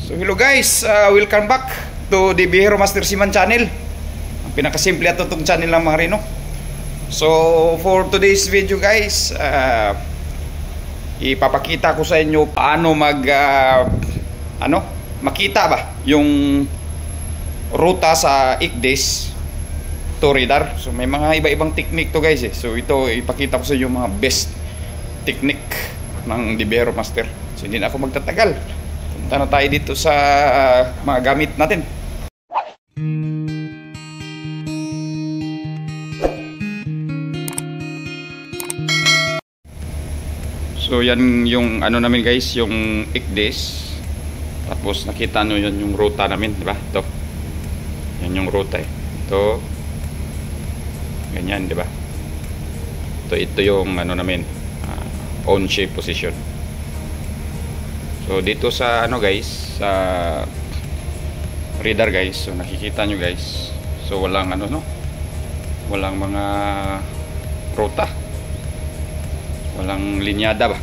So hello guys, welcome back to the Bihero Master Seaman channel. Ang pinakasimple at itong channel ng mga Reno. So for today's video guys, ipapakita ko sa inyo paano makita ba yung ruta sa Ickdays to radar. So may mga iba-ibang technique to guys So ito ipakita ko sa inyo mga best technique ng Bihero Master. So hindi na ako magtatagal. Punta na tayo dito sa mga gamit natin. So yan yung ano namin guys, yung Ickdays. Tapos nakita nyo yan yung ruta namin, di ba? Ito. Yan yung ruta Ito. Ganyan, di ba? Ito yung ano namin, on shape position. So dito sa ano guys, sa radar guys, so nakikita nyo guys, so walang walang mga ruta, walang linyada ba?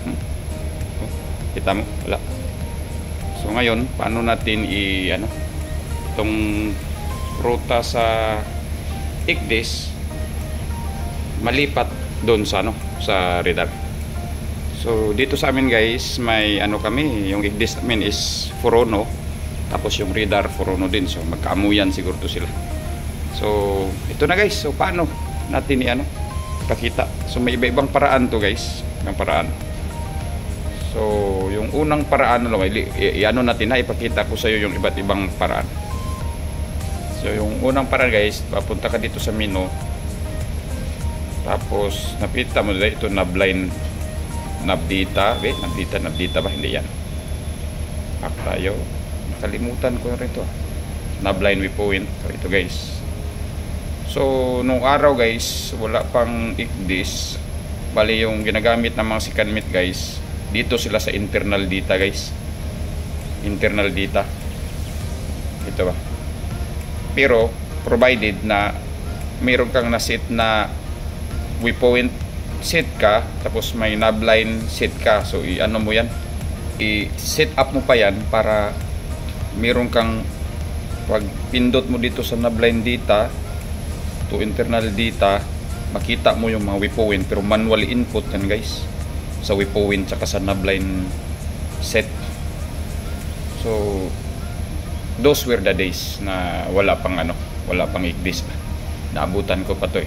Kita mo? Wala. So ngayon, paano natin itong ruta sa Ickdays malipat doon sa sa radar. So dito sa amin guys, may kami, yung Ickdays namin is Furono, tapos yung radar Furono din. So magkaamuyan siguro to sila. So ito na guys, so paano natin ipakita. So may iba-ibang paraan to guys, ng paraan. So yung unang paraan natin na ipakita ko sa iyo yung iba't ibang paraan. So yung unang paraan guys, papunta ka dito sa menu. Tapos napita mo dito nabdita ba? Hindi yan. Back tayo. Nakalimutan ko rin ito. Navline waypoint. So ito guys. So nung araw guys, wala pang Ickdays. Bali yung ginagamit ng mga secondment guys, dito sila sa internal data guys. Internal data. Ito ba? Pero provided na mayroon kang na-set na waypoint set ka, tapos may navline set ka. So mo yan, i-set up mo pa yan para meron kang, pag pindot mo dito sa navline data to internal data, makita mo yung mga waypoint, pero manual input yan guys sa waypoint tsaka sa navline set. So those were the days na wala pang Ickdays pa. Naabutan ko pa to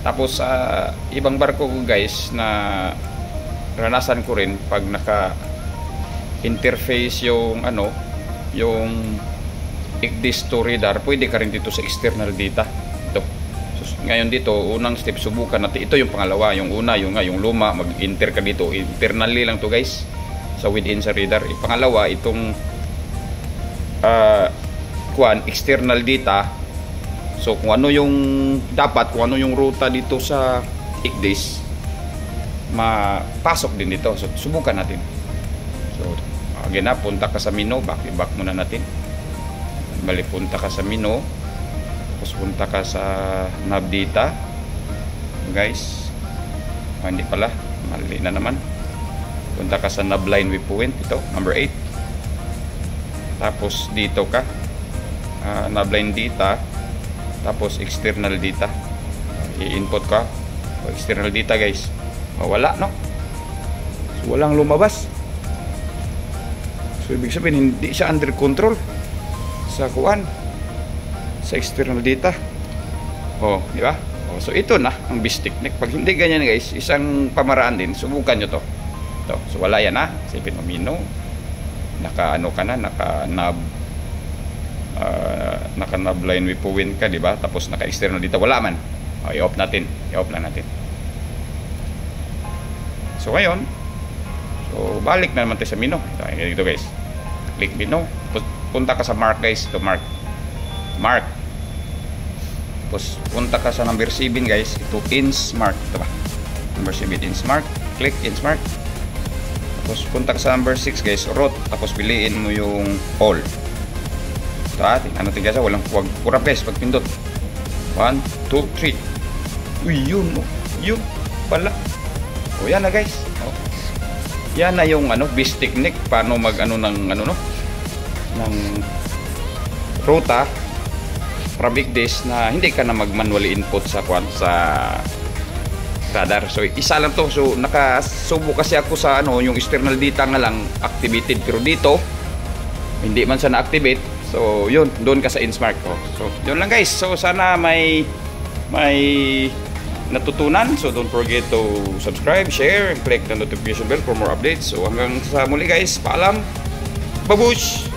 Tapos ibang barko ko guys na ranasan ko rin, pag naka interface yung yung Ickdays to radar, pwede ka rin dito sa external data. Ito. So, ngayon dito, unang step, subukan natin. Ito yung pangalawa. Yung una, yung luma, mag-enter ka dito. Internally lang to guys, sa within sa radar. Pangalawa, itong external data. So kung ano yung ruta dito sa Ickdays, mapasok din dito. So subukan natin. So again punta ka sa menu, back muna natin. Bali, punta ka sa menu, tapos punta ka sa nav data guys. Hindi pala, mali na naman. Punta ka sa navline waypoint, ito number 8. Tapos dito ka navline data, tapos external data, i-input ka external data guys. Wala so walang lumabas. So ibig sabihin hindi siya under control sa sa external data. Di ba? So ito na ang best technique. Pag hindi ganyan guys, isang pamaraan din, subukan nyo to. So wala yan Isipin mo naka navline waypoint ka, di ba? Tapos naka external dito, wala man. I-off lang natin. So ngayon, so balik na naman tayo sa menu. Ito guys, click menu, punta ka sa mark guys. Ito mark. Tapos punta ka sa number 7 guys. Ito InSmart, ito ba? Number 7 InSmart, click InSmart. Tapos punta ka sa number 6 guys, route. Tapos piliin mo yung all. Tingnan natin guys, walang kurap guys pag pindot. 1, 2, 3. Uy, yun pala. Yan na guys. Yan na yung best technique paano ng ruta para weekdays na hindi ka na mag-manually input sa radar. So isa lang to. So nakasubo kasi ako sa yung external data nga lang activated, pero dito hindi man siya na-activate. So yun, doon ka sa InSmart ko. So yun lang guys. So sana may natutunan. So don't forget to subscribe, share, and click the notification bell for more updates. So hanggang sa muli guys, paalam, babush!